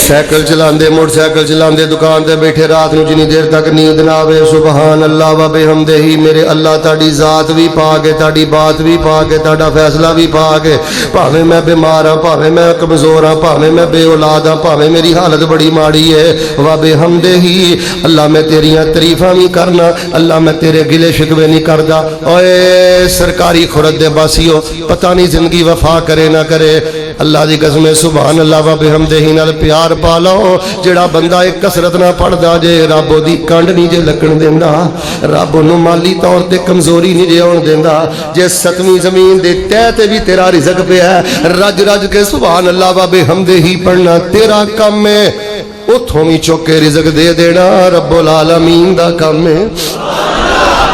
Cycle चलाते motorcycle चलाते दुकान ते बैठे रात को जिनी देर तक नींद ना आवे सुबहान अल्लाह व बिहम्दिही मेरे अल्लाह ताड़ी जात भी पा के ताड़ी बात भी पा के ताड़ा फैसला भी पा के भावें मैं बीमार हाँ भावें मैं कमजोर हाँ भावें मैं बेऔलाद हाँ भावें मेरी हालत बड़ी माड़ी है व बिहम्दिही अल्लाह मैं तेरियां तरीफा भी करना अल्लाह मैं तेरे गिले शिकवे नहीं करदा। ओए सरकारी खुरद दे बासियो पता नहीं जिंदगी वफा करे ना करे अल्लाह दी कसम सुभान अल्लाह व बिहम्दिही नाल प्यार पा लो जेड़ा बंदा एक कसरत ना पढ़दा जे रब ओदी कंड नहीं जे लगन देंदा रब ओनू माली तौर ते कमजोरी नहीं जे होण देंदा जे सतवीं जमीन दे तह ते भी तेरा रिज़्क पिया रज रज के सुभान अल्लाह व बिहम्दिही पढ़ना तेरा काम है उथों भी चुक के रिज़्क दे देना रब्बुल आलमीन दा काम है।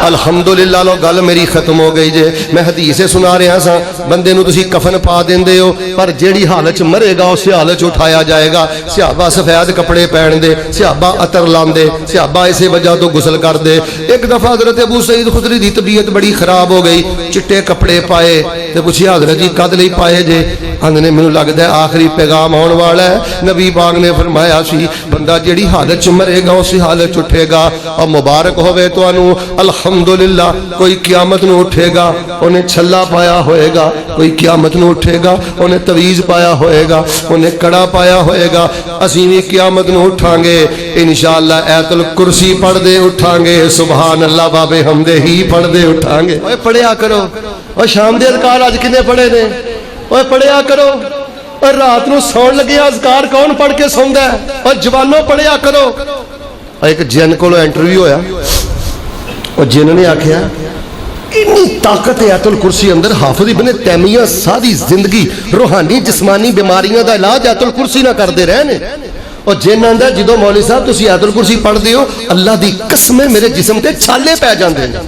अल्हम्दुलिल्लाह लो गल मेरी खत्म हो गई जे मैं हदीस सुना रहा सा बंदे नूं तुसीं कफन पा देंदे हो पर जेड़ी हालत च मरेगा उस हालत च उठाया जाएगा। सहाबा सफेद कपड़े पहन दे सहाबा अतर लांदे सहाबा इसे वजह तो गुसल कर दे। एक दफा हजरत अबू सईद खुदरी दी तबीयत बड़ी खराब हो गई चिट्टे कपड़े पाए तो पूछिया हजरत जी कद लई पाए जे आंदे ने मैनूं लगदा है आखिरी पैगाम आउण वाला है। नबी पाक ने फरमाया सी बंदा जेड़ी हालत च मरेगा उस हालत च उठेगा और मुबारक होवे तुहानूं अल्हम्दुलिल्लाह कोई क़यामत नूं उठेगा उन्हें छल्ला पाया होएगा कोई क़यामत नूं उठेगा उन्हें तवीज़ पाया होएगा उन्हें कड़ा पाया होएगा असीं भी क़यामत नूं उठांगे इंशाअल्लाह आयतुल कुर्सी पढ़दे उठांगे सुभान अल्लाह व बिहम्दिही पढ़दे उठांगे। ओए पढ़िया करो और शाम दे अज़कार अज किने पढ़े ने ओए पढ़िया करो और रात नूं सौण लगे अज़कार कौन पढ़ के सौंदा है और जवानों पढ़िया करो। एक जिन कोलों इंटरव्यू होया और जिन ने आख्या इन्नी ताकत है आयतुल कुर्सी अंदर हाफिज इब्न तैमिया सारी जिंदगी रूहानी जिस्मानी बीमारियां दा इलाज आयतुल कुर्सी ना करते रहे ने और जिन आंदा जो मौलवी साहब तुसीं आयतुल कुर्सी पढ़दे हो अल्लाह दी कसम है मेरे जिस्म ते छाले पै जांदे ने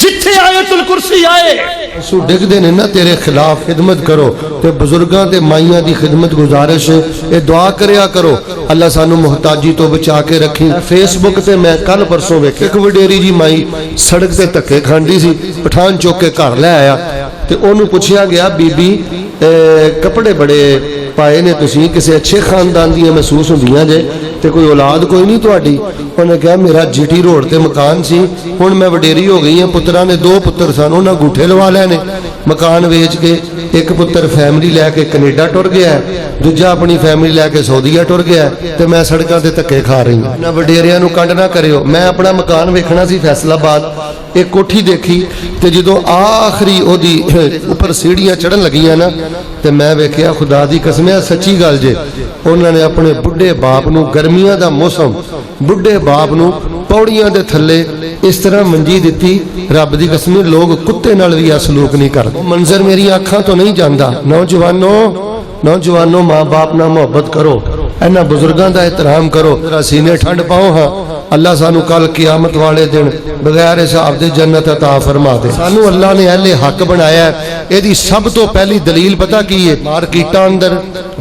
जिथे आयतुल कुर्सी आए असू डिगदे ने ना तेरे खिलाफ खिदमत करो ते बुजुर्गां ते माइयां दी खिदमत गुजारिश ये दुआ करया करो अल्लाह सानू मुहताजी तो बचा के रखी। फेसबुक ते मैं कल परसों वेख एक वडेरी जी माई सड़क ते धक्के खांदी सी पठान चौक के घर ले आया ते ओनू पुछया गया बीबी कपड़े बड़े पाए ने तुसीं किसी अच्छे खानदान दी महसूस होंदियां जे ते कोई औलाद कोई नहीं तुहाडी। उन्हें कहा मेरा जीटी रोड ते मकान सी हुण मैं वडेरी हो गई हाँ पुत्तरां ने दो पुत्तर सन उन्हें अंगूठे लवा लैने मकान वेच के एक पुत्तर फैमिली लैके कनेडा टुर गया दूजा अपनी फैमिली लैके सऊदीया टुर गया ते मैं सड़कों ते धक्के खा रही हूं। ना वडेरियां नूं कंड ना करियो मैं अपना मकान वेखना सी फैसलाबाद एक कोठी देखी ते जदों आखिरी ओदी उपर सीढ़ियां चढ़न लगियां ना ते मैं वेखिया खुदा दी कसम है सच्ची गल जे उन्होंने अपने बुढ़े बाप नूं गर्मियां दा मौसम बुढ़े बाप नूं पौड़ियां दे थल्ले इस तरह मंजी दिती रब दी कसम लोग कुत्ते नाल भी सलूक नहीं करदे। मंजर मेरी अखां तो नहीं जांदा। नौजवानों माँ बाप नाल मोहब्बत करो इन्हां बुजुर्गां दा एहतराम करो सीने ठंड पाओ हाँ अल्लाह सानू कल कियामत वाले दिन बगैर हिसाब दे जन्नत अता फरमा दे। सानू अल्लाह ने अहले हक बनाया इहदी सब तो पहली दलील पता की है मार्केटां अंदर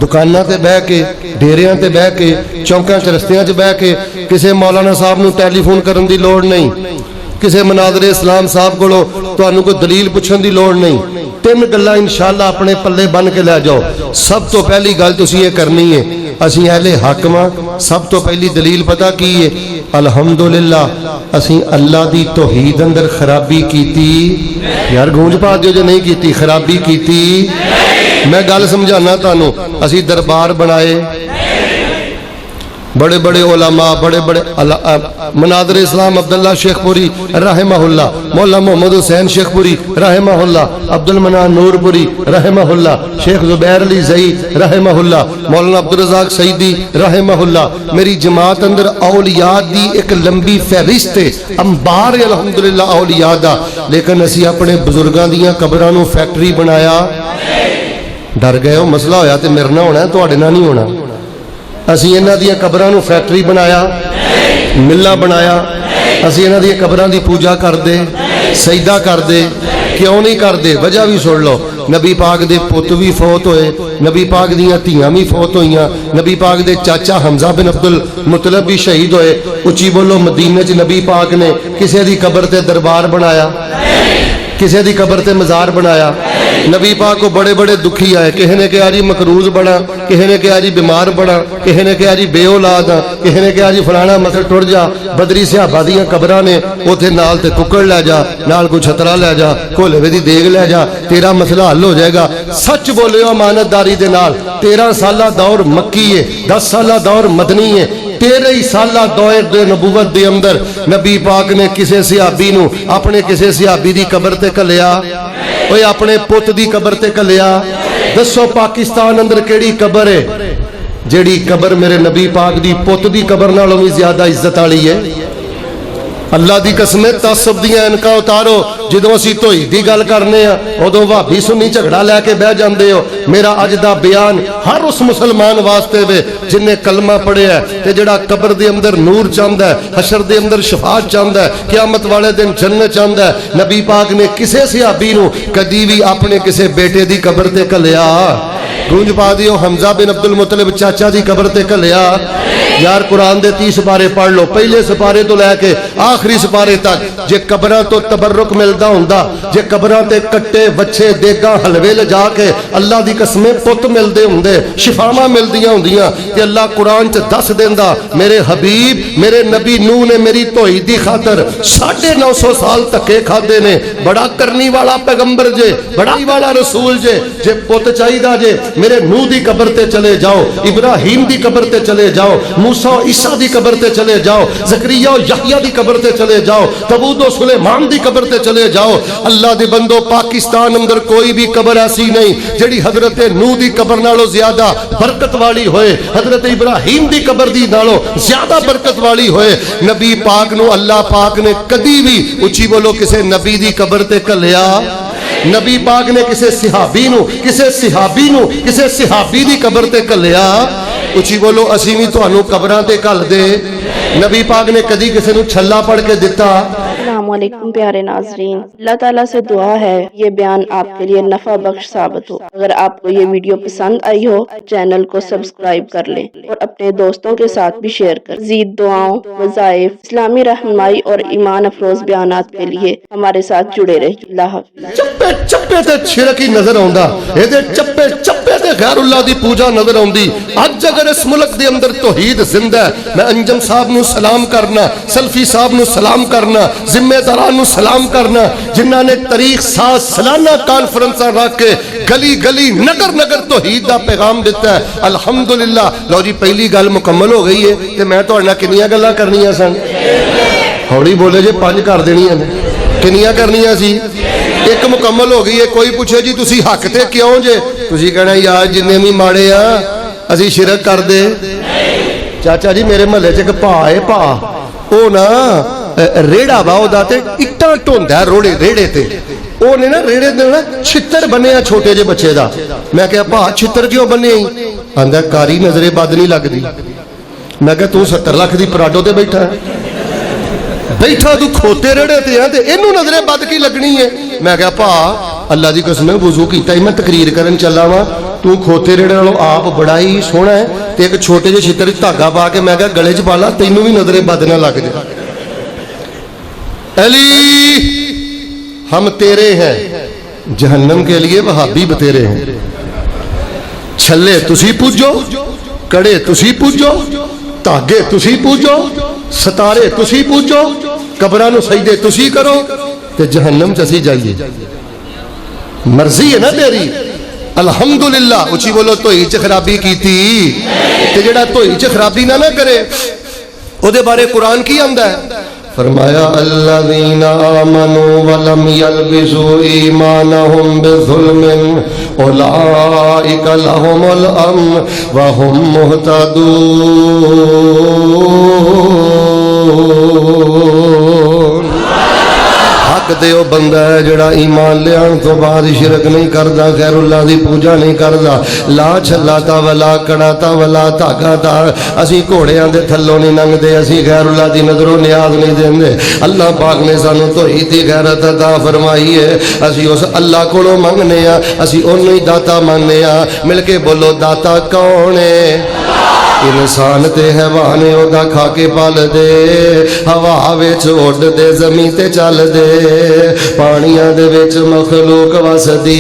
दुकानां ते बह के डेरियां ते बह के चौंकां च रस्तियां च बह के किसी मौलाना साहब नूं टैलीफोन करन दी लोड़ नहीं किसी मनादरे इस्लाम साहब कोलों तुहानूं कोई दलील पुछण दी लोड़ नहीं। तीन गल्लां इंशाअल्लाह अपने पल्ले बन के लै जाओ। सब तो पहली गल तुसीं ये करनी है असीं अहले हक वां सब तो पहली दलील पता की है अल्हम्दुलिल्लाह असीं अल्लाह दी तौहीद अंदर खराबी कीती यार गूंज पा दिओ जे नहीं कीती खराबी कीती मैं गल समझाना तुहानूं असीं दरबार बनाए बड़े बड़े उलमा बड़े बड़े मनादर इस्लाम अब्दुल्ला शेखपुरी रहमहुल्ला मौला मोहम्मद हुसैन शेखपुरी रहमहुल्ला अब्दुल मनान नूरपुरी रहमहुल्ला शेख जुबैर अली जई रहमहुल्ला मौलाना अब्दुल रज़ाक सईदी रहमहुल्ला मेरी जमात अंदर औलिया दी एक लंबी फहरिस्त है अंबार अल्हम्दुलिल्लाह औलिया दा लेकिन असी अपने बुजुर्गां दियां कबरां नूं फैक्टरी बनाया डर गए हो मसला होया ते मेरे नाल होना तुहाडे नाल नहीं होना। असी इन्हां दियां कबरां नूं फैक्टरी बनाया मिल्ला बनाया असी इन्हां दियां कबरां दी पूजा करदे सजदा करदे क्यों नहीं करदे वजह भी सुन लो नबी पाक दे पुत भी फौत होए नबी पाक दियां धीआं भी फौत होईयां नबी पाक दे चाचा हमजा बिन अब्दुल मुतलब भी शहीद होए। उच्ची बोलो मदीने च नबी पाक ने किसी दी कबर ते दरबार बनाया किसी दी कबर ते मज़ार बनाया नबी पाक को बड़े बड़े दुखी आए, किसी ने कहा जी मकरूज बड़ा, किसी ने कहा जी बीमार बड़ा, किसी ने कहा जी बेऔलाद आ, किसी ने कहा जी फलाना मसल टुर जा। बदरी सहाबा दियां कबरां ने, उथे नाल ते कुकड़ लै जा, नाल कोई छतरा लै जा, घोलवे दी देग लै जा, तेरा मसला हल हो जाएगा। सच बोलियो अमानतदारी दे नाल। 13 साला दौर मक्की है, 10 साला दौर मदनी है। 13 साला दौर दे नबूवत दे अंदर नबी पाक ने किसी सहाबी नू अपने किसी सहाबी दी कबर ते घल्लिया, ओए अपने पुत दी कबर ते घल्लिया। दसो पाकिस्तान अंदर केड़ी कबर है जेड़ी कबर मेरे नबी पाक दी पुत दी कबर नालों भी ज्यादा इज्जत वाली है? अल्लाह दी कसम है, तासुब दियां इनका उतारो। जो असी धोई दी गल करने उदों भाभी सुन्नी झगड़ा लैके बह जाते हो। मेरा अज दा बयान हर उस मुसलमान वास्ते वे जिन्हें कलमा पढ़िया ते जिहड़ा कबर दे अंदर नूर चाहता है, हशर दे अंदर शफात चाहता है, क़यामत वाले दिन जन्नत चाहता है। नबी पाक ने किसी सहाबी नूं कदी भी अपने किसी बेटे दी कबर ते घल्लिया? गूंज पा दियो हमजा बिन अब्दुल मुतलिब चाचा दी कबर ते घल्लिया? यार कुरान दे 30 सिपारे पढ़ लो, पहले सिपारे तो लैके आखिरी सिपारे तक। जे कबरां तो तबरुक मिलदा हुंदा, जे कबरां ते कट्टे बच्चे देगा हलवे ले जाके अल्लाह दी कसमें पुत मिलदे हुंदे, शिफावां मिलदियां हुंदियां ते अल्लाह कुरान च दस देंदा मेरे हबीब मेरे नबी नूह ने मेरी धोई दी खातर 950 साल धक्के खादे ने। बड़ा करनी वाला पैगंबर जे, बड़ा वाला रसूल जे। जे पुत चाहिदा जे मेरे नूह दी कबर ते चले जाओ, इब्राहिम दी कबर ते चले जाओ, मूसा ईसा दी कबर ते चले जाओ, ज़करिया यहया दी कबर ते चले जाओ, दाऊद सुलेमान दी कबर ते चले जाओ। अल्लाह दे बंदो पाकिस्तान अंदर कोई भी कबर ऐसी नहीं जिहड़ी हजरत नूह दी कबर नालों ज्यादा बरकत वाली होए, हजरत इब्राहिम दी कबर दी नालों ज्यादा बरकत वाली होए। नबी पाक नूं अल्लाह पाक ने कदी भी उची बोलो किसी नबी दी कबर ते घल्लिया? नबी पाक ने किसी सिहाबी नूं किसी सिहाबी दी कबर ते घल्लिया? उची बोलो असी भी तुहानू कबरां ते घल दे। नबी पाक ने कदी किसी नूं छल्ला पढ़ के दिता? अस्सलामुअलैकुम प्यारे नाजरीन, अल्लाह ताला से दुआ है ये बयान आपके लिए नफा बख्श साबित हो। अगर आपको ये वीडियो पसंद आई हो तो चैनल को सब्सक्राइब कर लें और अपने दोस्तों के साथ भी शेयर कर। मज़ीद दुआओं, वज़ाइफ, इस्लामी रहनुमाई और ईमान अफरोज बयानात के लिए हमारे साथ जुड़े रहे। अल्लाह हाफ़िज़। चप्पे चप्पे ते शिरक ही नजर आउंदा, इहदे चप्पे चप्पे ते गैरुल्लाह दी पूजा नजर आउंदी। अज अगर इस मुल्क दे अंदर तौहीद जिंदा है, मैं अंजम साहब नूं सलाम करना, सल्फी साहब नूं सलाम करना, जिम्मेदारां नूं सलाम करना जिन्हां ने तरीक साज सालाना कॉन्फ्रेंसां रख के गली गली नगर नगर तौहीद दा पैगाम दिता है। अल्हम्दुलिल्लाह। लो जी पहली गल मुकम्मल हो गई है ते मैं तुहाडे नाल किन्नियां गल्लां करनियां सन? हौली बोले जे 5 कर देनियां ने। किन्नियां करनियां सी? एक मुकम्मल हो गई है। कोई पूछे जी तुसी हक ते क्यों जे? तुसी कहना यार जिन्ने भी माड़े आ असी शिरक कर दे। चाचा जी मेरे महल्ले च एक भा है, भा ओ ना रेड़ा वा ओदा ते इट्टां ढोंदा रोड़े रेड़े ते। ओने ना रेड़े दे ना छित्तर बन्ने छोटे जे बच्चे दा। मैं क्या भा छित्तर क्यों बन्ने? आंदा कारी नजरे बद नहीं लगदी। मैं क्या तू 70 लाख दी पराडो ते बैठा बैठा तू खोते रेड़े ते है ते इनू नजरे बद की लगनी है? मैं क्या भा अल्लाह दी कसम वुजू कीता ही मैं तकरीर करन चला वा, तू खोते रेड़े नालों आप बड़ा ही सोहना है ते एक छोटे जे छित्तर धागा पा के मैं क्या गले च पा ला, तैनू भी नजरे बद ना लग जाए। अली हम तेरे हैं, जहन्नम के लिए वहाबी बतेरे हैं। छल्ले तुसी पूजो, कड़े तुसी पूजो, धागे तुसी पूजो, सतारे तुसी पूजो, कबरां नूं सजदे तुसी करो ते जहन्नम च असीं जाइए। मर्जी है ना तेरी। अल्हम्दुलिल्लाह। उची बोलो धोई च खराबी कीती ते जेड़ा धोई च खराबी ना करे ओदे बारे कुरान की आंदा है? फरमाया अल्लज़ीना आमनू वलम यल्बिसू ईमानहुम बिज़ुल्मिन उलाइका लहुमुल अम्न व हुम मुहतदून। हक दे ओ बंदा है जिहड़ा ईमान लियाण तो बाद शिरक नहीं करदा, गैरुल्लाह दी पूजा नहीं करदा। ला छल्ला ता वला कड़ा ता वला धागा ता असीं घोड़ियां दे थल्लों नहीं लंघदे, असीं गैरुल्लाह दी नजरों नियाज नहीं देंदे। अल्लाह पाक ने सानू तौहीद दी गैरत अता फरमाई है। असीं उस अल्लाह कोलों मंगने आ, असीं ओनू ही दाता मानने आ। मिल के बोलो दाता कौन है? इंसान ते हैवान ओदा खा के पल दे, हवा विच उड़दे ज़मीन ते चल दे, पानियां दे विच मखलूक वसदी,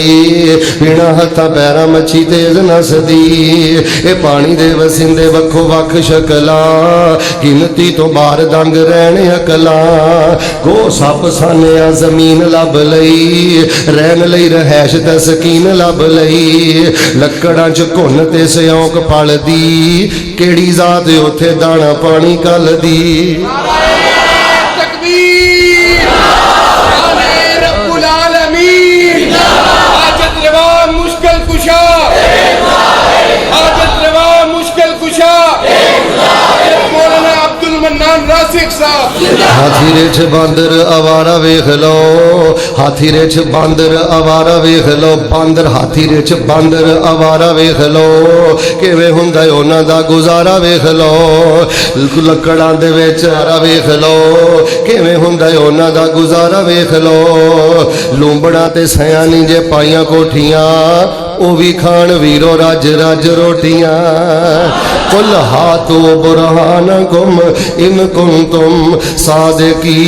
बिना हत्थां पैरां मच्छी तेज नसदी। ए पानी दे वसिंदे वक्खो वक्ख शकलां, गिनती तो बाहर दंग रहने अकलां। गो सप सानिया जमीन लब लई, रहन लई रहैश ते सकीन लब लई। लकड़ां च घुन ते सियोंक पलदी, केड़ी जात उथे दाना पानी कलदी। तकबीर रब्बुल आलमीन। हाजत रवा मुश्किल कुशा, हाजत रवा मुश्किल कुशा मौलाना अब्दुल मन्नान रासिक साहब। हाथी रेछ बांदर आवारा वेख लो, हाथी रेछ बांदर आवारा वेख लो, बांदर हाथी रेछ बांदर आवारा वेख लो, किवें हुंदा है उन्हां दा गुजारा वेख लो। लकड़ां दे विच आरा वेख लो, किवें हुंदा है उन्हां दा गुजारा वेख लो। लूंबड़ा ते सयानी जे पाइयां कोठियां, ओ भी खान वीरो रज रज रोटियां। कुल हाथो बुरहान कुम इन कुम तुम सादिकी।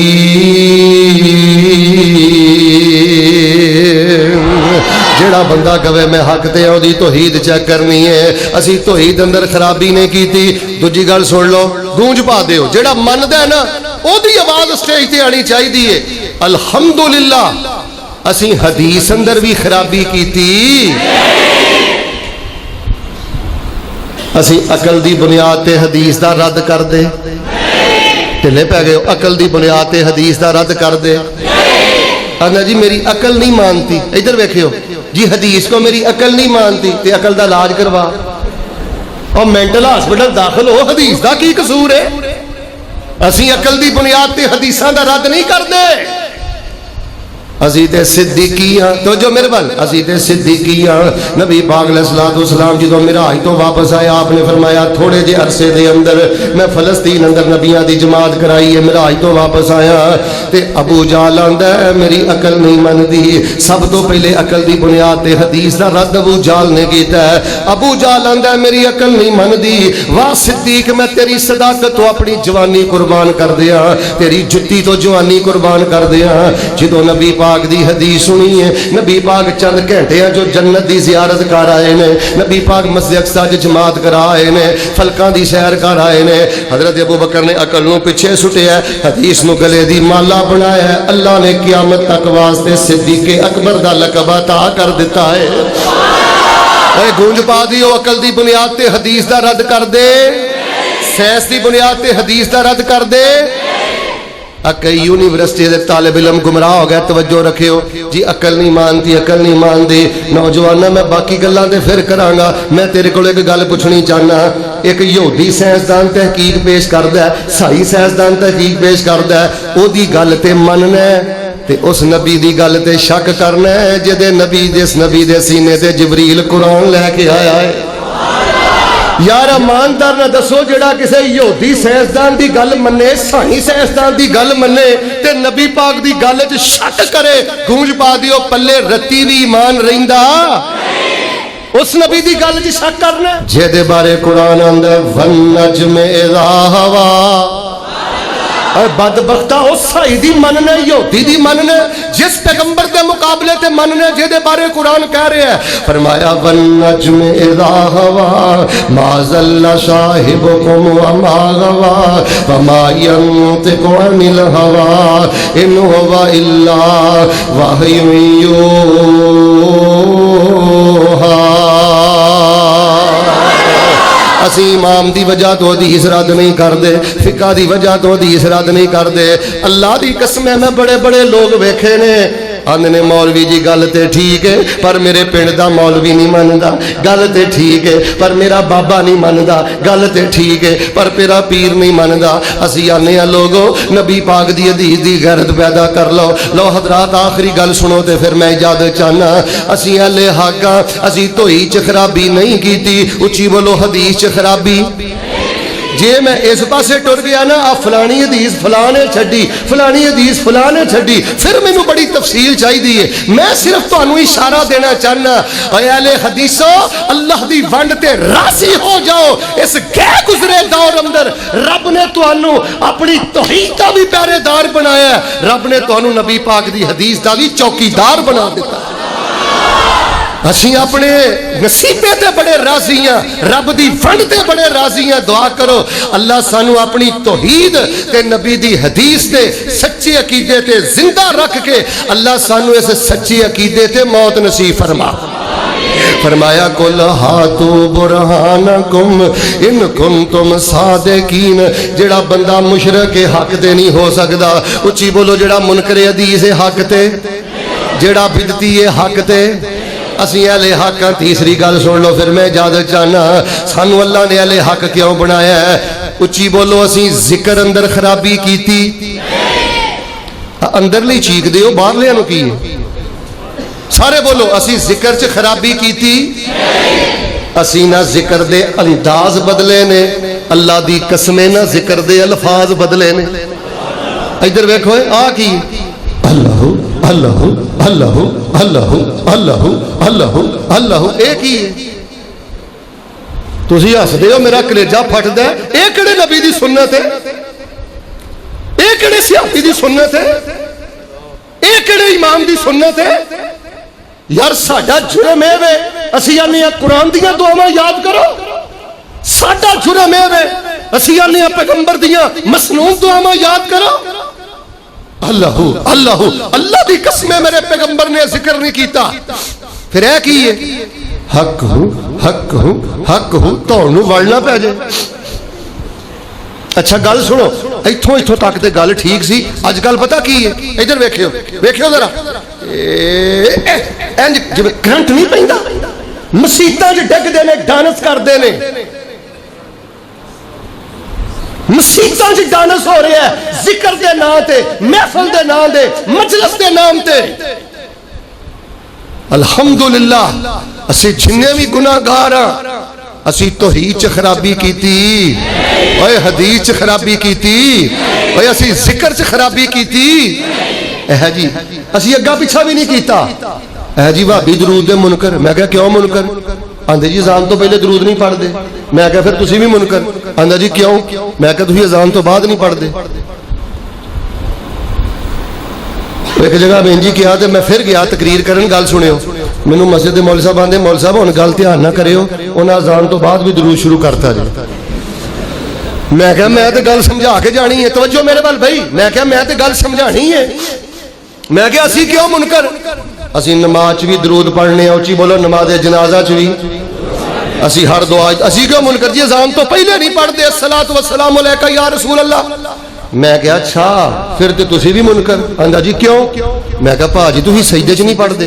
जेड़ा बंदा कवे मैं हक ते ओदी तौहीद चेक करनी है, असी तौहीद अंदर खराबी नहीं कीती। दूजी गल सुन लो, गूंज पा दिओ। जेड़ा मनदा है ना, ओदी आवाज स्टेज ते आनी चाहिदी है। अल्हम्दुलिल्लाह असी हदीस अंदर भी खराबी कीती, असी अकल दी बुनियाद ते हदीस दा रद्द कर दे। ढिले पै गए। अकल दी बुनियाद ते हदीस दा रद्द कर दे। कहना जी मेरी अकल नहीं मानती, इधर वेखियो जी, हदीस को मेरी अकल नहीं मानती, ते अकल दा इलाज करवा और मेंटल हॉस्पिटल दाखिल हो। हदीस दा की कसूर है? असी अकल दी बुनियाद ते हदीसां दा रद्द नहीं करदे। असी ते सिद्दीकियां तो जो मेरे बल असी ते सिद्दीकियां। नबी पाक अलैहिस्सलाम जो मिराज तो वापस आया, आपने फरमाया थोड़े जे अरसे दे अंदर मैं फलस्तीन अंदर नबियां दी जमात कराई है। मिराज तो वापस आया ते अबू जाल आंदा है मेरी अकल नहीं मनदी। सब तो पहले अकल दी बुनियाद ते हदीस दा रद्द अबू जाल ने कीता है। अबू जाल आंदा है मेरी अकल नहीं मनदी। वाह सिद्दीक, मैं तेरी सदाकत तो अपनी जवानी कुर्बान कर दिया, तेरी जुत्ती तो जवानी कुर्बान कर दिया। जो नबी पाक दी हदीस सुनी है, नबी पाक चंद घंटे जो जन्नत दी जियारत कर आए ने, नबी पाक मस्जिद अक्सा च जमात करा आए ने, फलकां दी सैर कर आए ने। हजरत अबू बकर ने अकल नूं पिछे सुटिया, हदीस नूं गले दी माला बनाया है। अल्लाह ने क़यामत तक वास्ते सिद्दीक़े अकबर दा लक़ब अता कर दिता है। ओए गूंज पा दियो, अकल दी बुनियाद ते हदीस दा रद्द कर दे, साइंस दी बुनियाद ते हदीस दा रद्द कर दे। कई यूनिवर्सिटी के तालिब इलम गुमराह हो गए। तवज्जो रखियो जी, अकल नहीं मानती, अकल नहीं मानती। नौजवाना मैं बाकी गल्लां ते फिर करांगा, मैं तेरे को एक गल पुछनी चाहना। एक यहूदी साइंसदान तहकीक पेश करदा है, ईसाई साइंसदान तहकीक पेश करदा है, ओदी गल ते मनना है ते उस नबी दी गल ते शक करना है जिहदे नबी जिस नबी दे सीने ते जिबरील कुरान लैके आया है। यार ईमानदार ना दसो, जेड़ा किसी यहूदी साइंसदान की गल मने, ईसाई साइंसदान की गल मने ते नबी पाक की गल च शक करे, गूंज पा दियो पल्ले रत्ती भी ईमान रहिंदा उस नबी की गल च शक करना। जेदे बारे कुरान आंदा वन नज्म इज़ा हवा। बदबख्ता उस ईसाई दी मनने, यहूदी दी मनने, जिस पैगंबर के मुकाबले ते मनने जेदे बारे कुरान कह रहे हैं। फरमाया वन नज्म इज़ा हवा मा ज़ल्ला साहिबुकुम व मा गवा व मा यंतिकु अनिल हवा इन हुवा इल्ला वहयुन यूहा। असी इमाम की वजह तो हदीस रद्द नहीं करते, फिका की वजह तो हदीस रद्द नहीं करते। अल्लाह की कसम है, मैं बड़े बड़े लोग वेखे ने आंदे ने मौलवी जी गल ते ठीक है पर मेरे पिंड दा मौलवी नहीं मनदा, गल ते ठीक है पर मेरा बाबा नहीं मनदा, गल ते ठीक है पर मेरा पीर नहीं मनदा। असी आने लोगो नबी पाक दी हदीस दी गैरत पैदा कर लो। लो हजरात आखिरी गल सुनो ते फिर मैं इजाजत चाहना। असी अले हक हाँ, असी धोई च खराबी नहीं की। उची बोलो हदीस च खराबी। जे मैं इस पासे टुर गया ना, आ फलानी हदीस फलाने छड्डी, फलानी हदीस फलाने छड्डी, फिर मैनू बड़ी तफसील चाहिए है। मैं सिर्फ तुहानू इशारा देना चाहना, अहले हदीसो अल्लाह दी वंड ते राज़ी हो जाओ। इस गैर दौर अंदर रब ने तुहानू अपनी तौहीद दा भी पहरेदार बनाया, रब ने तुहानू नबी पाक दी हदीस दा भी चौकीदार बना दिता। असीं अपने नसीबे ते बड़े राजी हां, रब दी वंड ते बड़े राजी हां। दुआ करो अल्लाह सानू अपनी तौहीद ते नबी दी हदीस ते सच्चे अकीदे ते जिंदा रख के अल्लाह सानू इस सच्चे अकीदे ते मौत नसीब फरमा। फरमाया कुल हातू बुरहानकुम इन कुंतुम सादिकीन। जेड़ा बंदा मुशरक के हक ते नहीं हो सकदा, उच्ची बोलो, जेड़ा मुनकर हदीस है हक ते, जेड़ा बिदती है हक ते, असी अहले हक हाँ। तीसरी गल सुन लो फिर मैं इजाजत चाहना, सानू अल्लाह ने अहले हक क्यों बनाया है? उच्ची बोलो, असी जिक्र अंदर खराबी कीती, अंदरली चीक दियो, बाहरलियां नूं की है? सारे बोलो, असी जिक्र च खराबी कीती, असी ना जिक्र दे अंदाज बदले ने, अल्लाह दी कसमें ना जिक्र दे अल्फाज बदले ने। इधर वेखो आ की अल्लाह अल्लाह अल्लाह अल्लाह अल्लाह अल्लाह अल्लाह, एक ही है। तुसी हसदे हो, मेरा कलेजा फटदा है। ये किहड़े नबी दी सुन्नत है? ये किहड़े सियासी दी सुन्नत है? ये किहड़े इमाम दी सुन्नत है? यार साडा जुर्म है वे, असीं आने कुरान दियां दुआवां याद करो। साडा जुर्म है वे, असीं आने पैगंबर दियां मसनून दुआवां याद करो। अल्लाह अल्लाह अल्लाह दी कसम मेरे पैगंबर ने जिक्र नहीं कीता, फिर है की है? हक हूं हक हूं हक हूं, तुहानू वड़ना पै जाए। अच्छा गल सुनो, इथों इथों तक ते गल ठीक सी, अजकल पता की है? इधर वेखियो वेखियो जरा, इंज जिवें करंट नहीं पैंदा, मसीतां च डिगदे ने, डांस करदे ने, मसीतां च डांस हो रहा है जिक्र के नाम ते, महफिल के नाम दे, मजलिस के नाम ते। अल्हम्दुलिल्लाह असी जिन्ने भी गुनाहगार हां, असी तौहीद च खराबी कीती, ओए हदीस च खराबी कीती, ओए असी जिक्र च खराबी कीती है जी। असी अग्गा पिछा भी नहीं कीता है जी। भाभी दरूद दे मुनकर, मैं क्या क्यों मुनकर? आंदे जी अजान तो पहले दरूद नहीं पढ़ते। मैं क्या फिर तुसी भी मुनकर? आंदा जी क्यों? मैं क्या तुसी अजान तो बाद नहीं पढ़ते। एक जगह मैं जी किया, मैं फिर गया तकरीर करन, गल सुनियो, मैनू मस्जिद दे मौलवी साहब आंदे, मौलवी साहब हुण गल ध्यान ना करियो, उन्हें अजान तो बाद भी दरूद शुरू करता जी। मैं क्या मैं तो गल समझा के जानी है, तवज्जो मेरे वाल भाई, मैं क्या मैं तो गल समझानी है। मैं क्या असी क्यों मुनकर? असी नमाज च भी दरूद पढ़ने, उची बोलो, नमाज जनाजा च भी असी हर दुआ, असी क्यों मुनकर जी? अजान तो पहले नहीं पढ़ते, अस्सलातु वस्सलामु अलैका या रसूल अल्लाह। मैं क्या अच्छा फिर तो तुसी भी मुनकर? आंदा जी क्यों? मैं क्या भाजी तुसी सजदे च नहीं पढ़ते?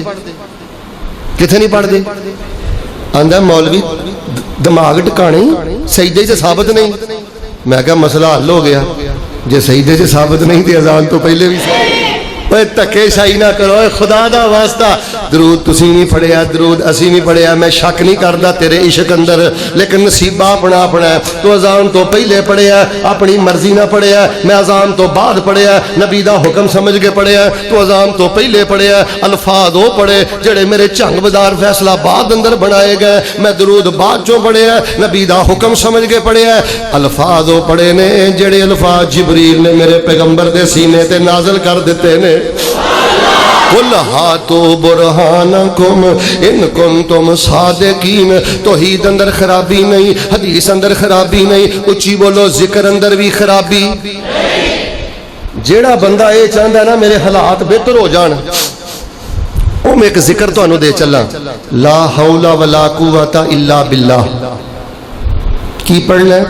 किथे नहीं पढ़ते? आंदा मौलवी दिमाग टिकाने, सजदे च साबित नहीं। मैं क्या मसला हल हो गया, जे सजदे च साबित नहीं तो अजान तो पहले भी। धक्केशाही ना करो, खुदा दा वास्ता। दरूद तुसी नहीं पढ़िया, दरूद असी नहीं पढ़िया, मैं शक नहीं करता तेरे इश्क अंदर, लेकिन नसीबा अपना अपना है। तो अजान तो पहले पढ़िया, अपनी मर्जी ना पढ़िया, मैं अजान तो बाद पढ़िया, नबी दा हुक्म समझ के पढ़िया। तो अजान तो पहले पढ़िया, अल्फाज वो पढ़े जेड़े मेरे झंग बदार फैसला बाद अंदर बनाए गए। मैं दरूद बाद चों पढ़िया, नबी दा हुक्म समझ के पढ़िया। अल्फाज वो पढ़े ने जेड़े अल्फाज जिबरील ने मेरे पैगंबर दे सीने ते नाज़िल कर दिते ने। कुल हातू बुरहानकुम इन कुंतुम सादिकीन। तौहीद अंदर खराबी नहीं, हदीस अंदर खराबी नहीं, उच्ची बोलो जिक्र अंदर भी खराबी। जेड़ा बंदा ये चाहता ना मेरे हालात बेहतर हो जान, वो मैं एक जिक्र तुहानू दे चला, ला हौला वला कुव्वता इल्ला बिल्लाह। की पढ़ना है?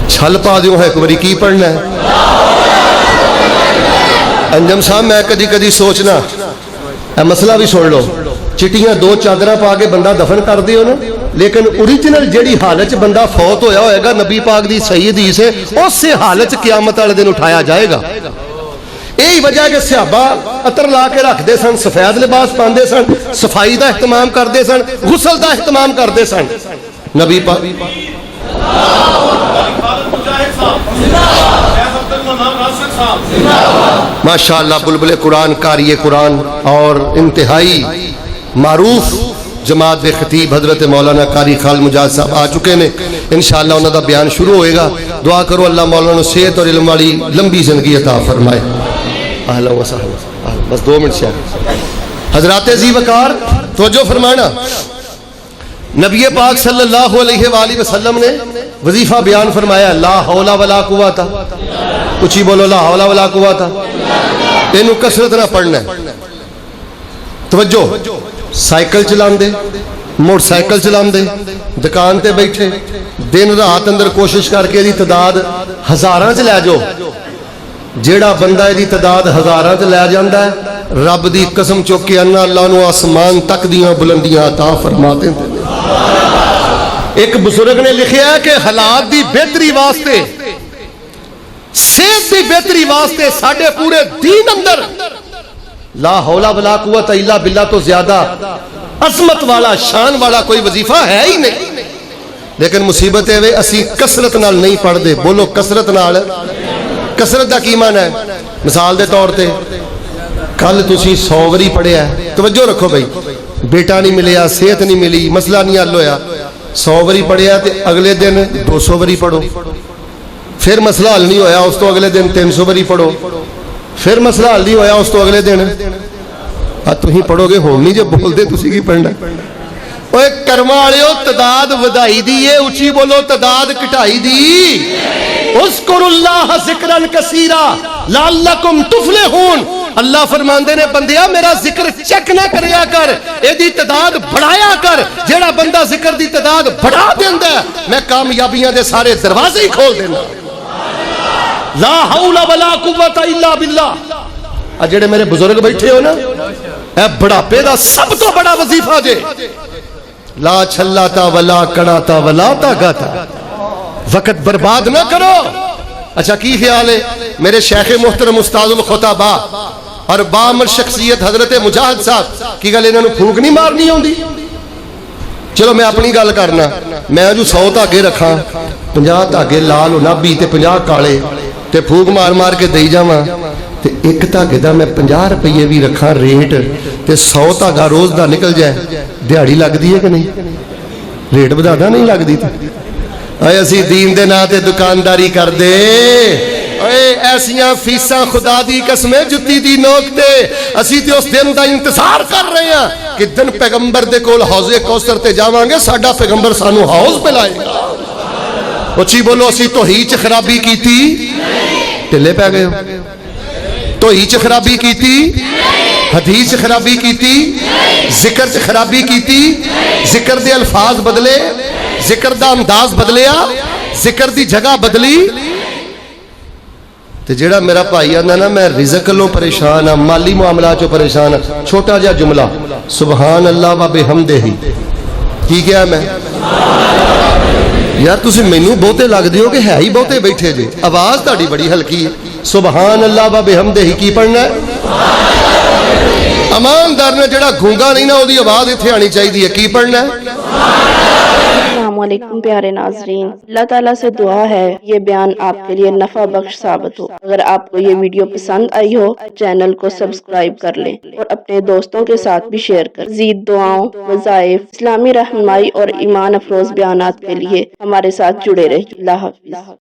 छल पा दियो है एक बारी, की पढ़ना है? अंजम साहब मैं कदी कदी सोचना, मसला भी सुन लो, चिट्टियां दो चादर पा के बंदा दफन कर दियो ना, लेकिन ओरिजिनल जेड़ी हालत च बंदा फौत होया होएगा, नबी पाक दी सही हदीस है, उस हालत च क़यामत वाले दिन उठाया जाएगा। यही वजह कि सहाबा अतर ला के रखते सन, सफेद लिबास पाते सन, सफाई का एहतमाम करते सन, गुसल का एहतमाम करते सन। नबी पाक माशाअल्लाह बुलबुल कुरान, कारी कुरान और इंतहाई मारूफ जमात के खतीब हजरत मौलाना कारी खाल मुजाहिद साहब आ चुके ने। इंशाअल्लाह उन्हों का बयान शुरू होएगा। दुआ करो अल्लाह मौलाना नूं सेहत और इल्म वाली लंबी जिंदगी अता फरमाए। अहलन व सहलन। बस 2 मिनट से हजरात जी वकार तवज्जो फरमाना। नबी पाक सल्लल्लाहु अलैहि वसल्लम ने वजीफा बयान फरमाया, ला हौला वला कुव्वता, उची बोलो ला हौला वला कुव्वता। इनू कसरत ना पढ़ना। तवज्जो, साइकिल चलाते, मोटरसाइकिल चलाते, दुकान ते बैठे, दिन रात अंदर कोशिश करके इसकी तादाद हज़ारां च लै जाओ। जेड़ा बंदा इसकी तादाद हज़ारां च लै जाता है, रब की कसम चुक के अन्ना अल्लाह नूं आसमान तक दियां बुलंदियां अता फरमा देंदे ने। एक बुजुर्ग ने लिखा है कि हालात की बेहतरी वास्ते, सेहत की बेहतरी वास्ते साडे पूरे दीन अंदर ला हौला वला कुव्वता इल्ला बिल्लाह तो ज्यादा अजमत वाला, शान वाला कोई वजीफा है ही नहीं। लेकिन मुसीबत है वे असी कसरत नाल नहीं पढ़ते। बोलो कसरत नाल। कसरत का की मान है? मिसाल के तौर पर कल तुसी 100 वारी पढ़िया, तवज्जो रखो भाई, बेटा नहीं मिलिया, सेहत नहीं मिली, मसला नहीं हल होया, 100 वारी पढ़िया तो अगले दिन 200 वारी पढ़ो, फिर मसला हल नहीं होया, उस तो अगले दिन 300 वारी पढ़ो, फिर मसला हल नहीं होया, उस तो अगले दिन तुम पढ़ोगे होम नहीं जो बोलते तुसी की पढ़ना। ओए कर्मा वालियो, तादाद वधाई दी है, उची बोलो तादाद घटाई दी। उज़्कुरुल्लाह ज़िक्रन कसीरा लअल्लकुम तुफ़लिहून। अल्लाह फरमांदे ने बंदिया मेरा जिक्र चेक ना करया कर, एदी तादाद बढ़ाया कर। जेड़ा बंदा जिक्र दी तादाद बढ़ा देंदा है, मैं कामयाबियां दे सारे दरवाजे ही खोल देना। ला हौला वला कुव्वता इल्ला बिल्लाह। आ जेड़े मेरे बुजुर्ग बैठे हो ना, ए बुढ़ापे दा सब तो बड़ा वजीफा जे ला छल्लाता वला कड़ाता वला तागाता। वक्त बर्बाद ना करो। अच्छा की ख्याल है मेरे शेख मुहतरम उस्तादुल खुताबा और बामर शख्सियत हजरत मुजाहिद साहब की गल इन्होंने फूक नहीं मारनी आउंदी? चलो मैं अपनी गल करना, मैं जो 100 धागे रखा, 50 धागे लाल नाभी ते 50 काले ते फूक मार मार के दई जावां ते एक धागे का मैं 50 रुपये भी रखा रेट ते 100 धागा रोज का निकल जाए, दिहाड़ी लगती है कि नहीं? रेट बढ़ादा नहीं लगती? असी दीन दे नां ते दुकानदारी कर दे। ऐसियां फीसां खुदा दी कसम जुत्ती दी नोक ते असी ते उस दिन का इंतजार कर रहे हैं कि दिन पैगंबर दे कोल हौजे कौसर ते जावांगे, साडा पैगंबर सानू हौज पिलाएगा। उची बोलो, असी तौहीद च खराबी कीती, ढिले पै गए हो। तौहीद च खराबी कीती, हदीस च खराबी कीती, जिक्र च खराबी कीती, जिक्र दे अल्फाज बदले, जिक्र दा अंदाज बदलिया, जिक्र दी जगह बदली। ते जेड़ा मेरा भाई आंदा ना मैं रिज़्क लो परेशान हाँ, माली मामला चो परेशान हाँ, छोटा जिहा जुमला सुबहान अल्लाह व बिहम्दिही की क्या मैं यार तुसी मैनू बहुते लगदे हो कि है ही बहुते बैठे जे, आवाज तुहाडी बड़ी हल्की है। सुबहान अल्लाह व बिहम्दिही की पढ़ना है? ईमानदार ने जेड़ा गूंगा नहीं ना ओदी आवाज इत्थे आनी चाहिए है, की पढ़ना है? अस्सलामुअलैकुम प्यारे नाजरीन, अल्लाह ताला से दुआ है ये बयान आपके लिए नफा बख्श साबित हो। अगर आपको ये वीडियो पसंद आई हो चैनल को सब्सक्राइब कर लें और अपने दोस्तों के साथ भी शेयर कर। मज़ीद दुआओं, वज़ाइफ, इस्लामी रहनुमाई और ईमान अफरोज बयानात के लिए हमारे साथ जुड़े रहिए। अल्लाह हाफ़िज़।